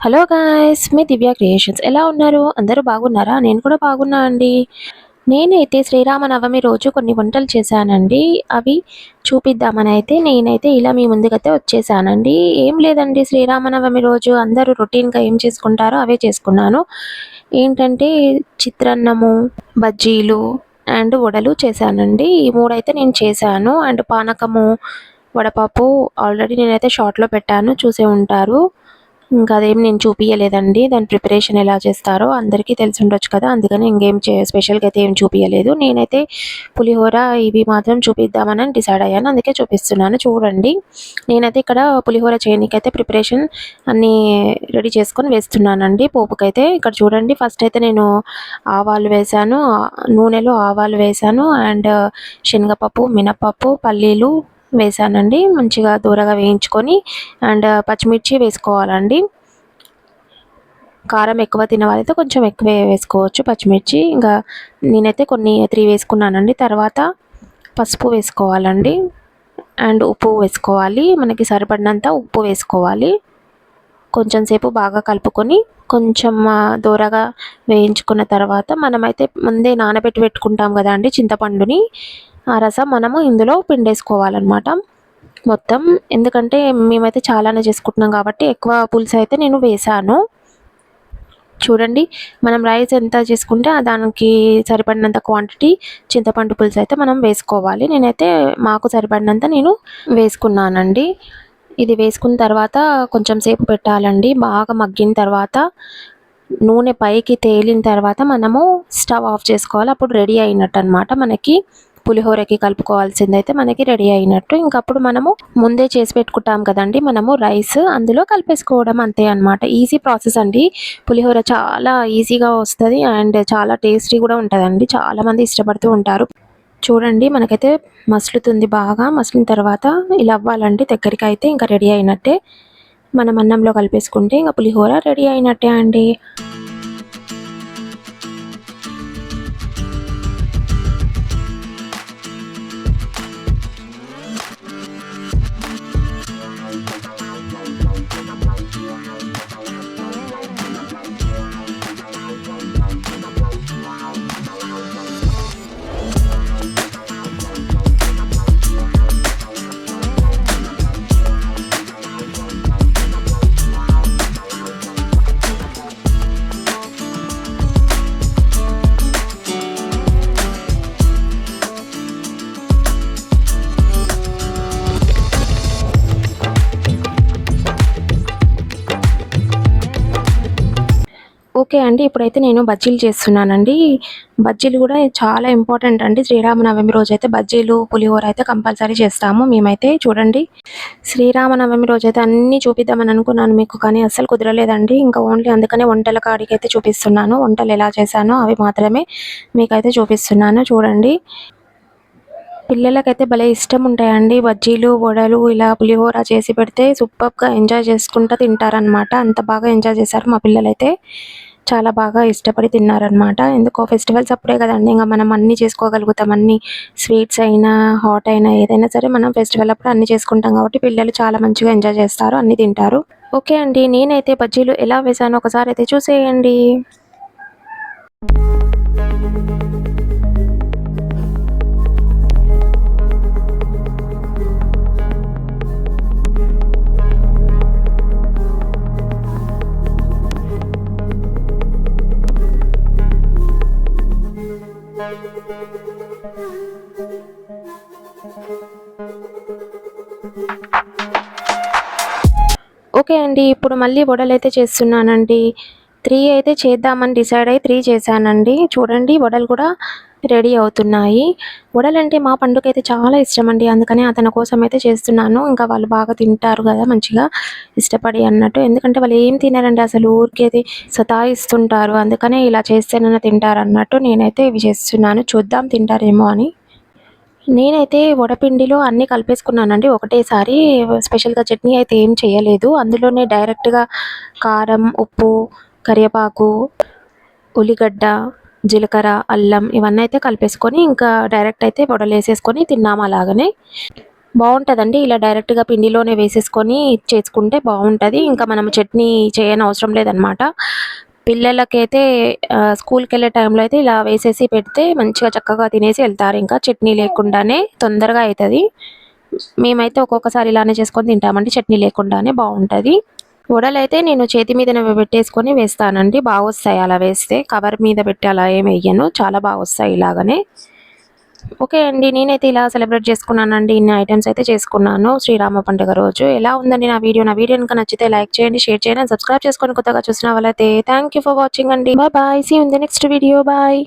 Hello guys, మీ దివ్య creations ఎలా ఉన్నారు? అందరూ బాగున్నారా? నేను కూడా బాగున్నా అండి. నేనైతే శ్రీరామనవమి రోజు కొన్ని వంటలు చేశానండి. అవి చూపిద్దామని నేనైతే ఇలా మీ ముందుకైతే వచ్చేసానండి. ఏం లేదండి, శ్రీరామనవమి రోజు అందరూ రొటీన్‌గా ఏం చేసుకుంటారో అవే చేసుకున్నాను. ఏంటంటే చిత్రాన్నము, బజ్జీలు అండ్ వడలు చేశానండి. ఈ 3 అయితే నేను చేశాను. అండ్ పానకము, వడపప్పు ఆల్రెడీ నేనైతే షార్ట్‌లో పెట్టాను, చూసే ఉంటారు. ఇంకా అదేం నేను చూపియలేదండి. దాని ప్రిపరేషన్ ఎలా చేస్తారో అందరికీ తెలిసి ఉండొచ్చు కదా! అందుకని ఇంకేం స్పెషల్‌గా అయితే ఏం చూపియలేదు. నేనైతే పులిహోర ఇవి మాత్రం చూపిద్దామని డిసైడ్ అయ్యాను. అందుకే చూపిస్తున్నాను చూడండి. నేనైతే ఇక్కడ పులిహోర చేయనీకైతే ప్రిపరేషన్ అన్నీ రెడీ చేసుకొని వేస్తున్నానండి పోపుకైతే. ఇక్కడ చూడండి, ఫస్ట్ అయితే నేను ఆవాలు వేశాను. నూనెలో ఆవాలు వేశాను అండ్ శనగపప్పు, మినపప్పు, పల్లీలు వేశానండి. మంచిగా దూరగా వేయించుకొని అండ్ పచ్చిమిర్చి వేసుకోవాలండి. కారం ఎక్కువ తినవాలైతే కొంచెం ఎక్కువే వేసుకోవచ్చు పచ్చిమిర్చి. ఇంకా నేనైతే కొన్ని 3 వేసుకున్నానండి. తర్వాత పసుపు వేసుకోవాలండి అండ్ ఉప్పు వేసుకోవాలి. మనకి సరిపడినంత ఉప్పు వేసుకోవాలి. కొంచెం సేపు బాగా కలుపుకొని కొంచెం దూరగా వేయించుకున్న తర్వాత మనమైతే ముందే నానబెట్టి పెట్టుకుంటాం కదా అండి చింతపండుని. ఆ రసం మనము ఇందులో పిండేసుకోవాలన్నమాట మొత్తం. ఎందుకంటే మేమైతే చాలానే చేసుకుంటున్నాం కాబట్టి ఎక్కువ పులుసు అయితే నేను వేశాను. చూడండి, మనం రైస్ ఎంత చేసుకుంటే దానికి సరిపడినంత క్వాంటిటీ చింతపండు పులుసు అయితే మనం వేసుకోవాలి. నేనైతే మాకు సరిపడినంత నేను వేసుకున్నానండి. ఇది వేసుకున్న తర్వాత కొంచెం సేపు పెట్టాలండి. బాగా మగ్గిన తర్వాత నూనె పైకి తేలిన తర్వాత మనము స్టవ్ ఆఫ్ చేసుకోవాలి. అప్పుడు రెడీ అయినట్టు అనమాట. మనకి పులిహోరకి కలుపుకోవాల్సిందైతే మనకి రెడీ అయినట్టు. ఇంకప్పుడు మనము ముందే చేసి పెట్టుకుంటాం కదండి మనము రైస్, అందులో కలిపేసుకోవడం అంతే అనమాట. ఈజీ ప్రాసెస్ అండి. పులిహోర చాలా ఈజీగా వస్తుంది అండ్ చాలా టేస్టీ కూడా ఉంటుందండి. చాలామంది ఇష్టపడుతూ ఉంటారు. చూడండి, మనకైతే మసులుతుంది. బాగా మసిలిన తర్వాత ఇలా అవ్వాలండి. దగ్గరికి అయితే ఇంకా రెడీ అయినట్టే. మనం అన్నంలో కలిపేసుకుంటే ఇంకా పులిహోర రెడీ అయినట్టే అండి. ఓకే అండి, ఇప్పుడైతే నేను బజ్జీలు చేస్తున్నానండి. బజ్జీలు కూడా చాలా ఇంపార్టెంట్ అండి. శ్రీరామనవమి రోజైతే బజ్జీలు, పులిహోర అయితే కంపల్సరీ చేస్తాము మేమైతే. చూడండి, శ్రీరామనవమి రోజైతే అన్నీ చూపిద్దామని అనుకున్నాను మీకు, కానీ అస్సలు కుదరలేదండి. ఇంకా ఓన్లీ అందుకనే వంటల కాడికైతే చూపిస్తున్నాను. వంటలు ఎలా చేశానో అవి మాత్రమే మీకైతే చూపిస్తున్నాను. చూడండి, పిల్లలకైతే భలే ఇష్టం ఉంటాయండి బజ్జీలు, వడలు. ఇలా పులిహోర చేసి పెడితే సూపర్‌గా ఎంజాయ్ చేసుకుంటూ తింటారనమాట. అంత బాగా ఎంజాయ్ చేశారు మా పిల్లలైతే. చాలా బాగా ఇష్టపడి తిన్నారనమాట. ఎందుకో ఫెస్టివల్స్ అప్పుడే కదండీ ఇంక మనం అన్నీ చేసుకోగలుగుతాం. అన్నీ స్వీట్స్ అయినా, హాట్ అయినా ఏదైనా సరే మనం ఫెస్టివల్ అప్పుడు అన్నీ చేసుకుంటాం కాబట్టి పిల్లలు చాలా మంచిగా ఎంజాయ్ చేస్తారు, అన్నీ తింటారు. ఓకే అండి, నేనైతే బజ్జీలు ఎలా వేశానో ఒకసారి అయితే చూసేయండి. ఓకే అండి, ఇప్పుడు మళ్ళీ వడలైతే చేస్తున్నానండి. 3 అయితే చేద్దామని డిసైడ్ అయ్యి 3 చేశానండి. చూడండి, వడలు కూడా రెడీ అవుతున్నాయి. వడలంటే మా పండుకైతే చాలా ఇష్టమండి. అందుకని అతని కోసం అయితే చేస్తున్నాను. ఇంకా వాళ్ళు బాగా తింటారు కదా మంచిగా ఇష్టపడి అన్నట్టు. ఎందుకంటే వాళ్ళు ఏం తినరండి అసలు, ఊరికేది సతాయిస్తుంటారు. అందుకనే ఇలా చేస్తేనైనా తింటారన్నట్టు నేనైతే ఇవి చేస్తున్నాను. చూద్దాం తింటారేమో అని. నేనైతే వడపిండిలో అన్నీ కలిపేసుకున్నానండి ఒకటేసారి. స్పెషల్‌గా చట్నీ అయితే ఏం చేయలేదు. అందులోనే డైరెక్ట్‌గా కారం, ఉప్పు, కరివేపాకు, ఉల్లిగడ్డ, జీలకర్ర, అల్లం ఇవన్నీ అయితే కలిపేసుకొని ఇంకా డైరెక్ట్ అయితే వడలేసేసుకొని తిన్నాము అలాగనే. బావుంటదండి. ఇలా డైరెక్ట్‌గా పిండిలోనే వేసేసుకొని చేసుకుంటే బావుంటది. ఇంకా మనం చట్నీ చేయనవసరం లేదనమాట. పిల్లలకైతే స్కూల్‌కెళ్ళే టైంలో అయితే ఇలా వేసేసి పెడితే మంచిగా చక్కగా తినేసి ఎళ్తారు. ఇంకా చట్నీ లేకుండానే తొందరగా అయితది. మేమైతే ఒక్కొక్కసారి ఇలానే చేసుకొని తింటామండి చట్నీ లేకుండానే బావుంటది. వడలైతే నేను చేతి మీదనే పెట్టేసుకొని వేస్తానండి. బాగొస్తాయి అలా వేస్తే. కవర్ మీద పెట్టి అలా ఏమెయ్యను. చాలా బాగొస్తాయి ఇలాగనే. ఓకే అండి. నేనైతే ఇలా సెలబ్రేట్ చేసుకున్నానండి. ఇన్ని ఐటెమ్స్ అయితే చేసుకున్నాను శ్రీరామ పండుగ రోజు. ఎలా ఉందండి నా వీడియో? నా వీడియో గనుక నచ్చితే లైక్ చేయండి, షేర్ చేయండి అండ్ సబ్స్క్రైబ్ చేసుకొని కొత్తగా చూసిన వాళ్ళైతే థాంక్ యూ ఫర్ వాచింగ్ అండి. Bye bye. See you in the next video. Bye.